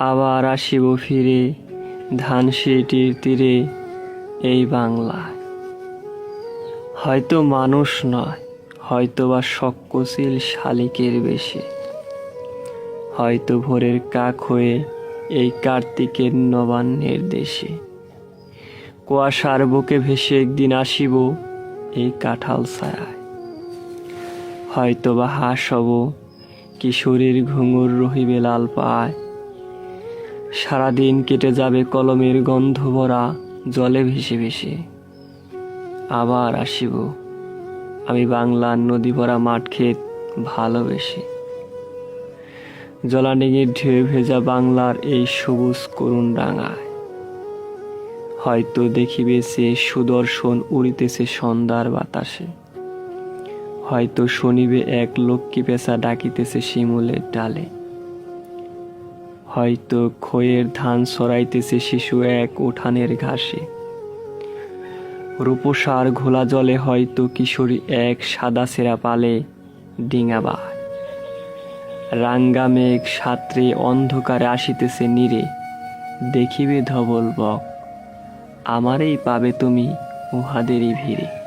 আবার আসিব ফিরে ধানসিঁড়িটির তীরে এই বাংলায়। হয়তো মানুষ নয়, হয়তো বা শক্কশীল শালিকের বেশে, হয়তো ভোরের কাক হয়ে এই কার্তিকের নবান্নের দেশে। কুয়াশার বুকে ভেসে একদিন আসিব এই কাঁঠাল ছায়ায়। হয়তো বা হাঁস হব, কিশোরীর ঘুঙুর রহিবে লাল পায়। সারাদিন কেটে যাবে কলমের গন্ধ ভরা জলে ভেসে ভেসে। আবার আসিব আমি বাংলার নদী ভরা মাঠ ক্ষেত ভালোবেসে। জলাডিঙির ঢেউ ভেজা বাংলার এই সবুজ করুণ ডাঙায়। হয়তো দেখিবে সে সুদর্শন উড়িতেছে সন্ধ্যার বাতাসে। হয়তো শুনিবে এক লক্ষ্মী পেঁচা ডাকিতেছে শিমুলের ডালে। হয়তো খয়ের ধান ছড়াইতেছে শিশু এক উঠানের ঘাসে। রূপসার ঘোলা জলে হয়তো কিশোরী এক সাদা ছেঁড়া পালে ডিঙা বায়। রাঙ্গা মেঘ সাঁতরে অন্ধকারে আসিতেছে নীরে। দেখিবে ধবল বক, আমারেই পাবে তুমি উহাদেরই ভিড়ে।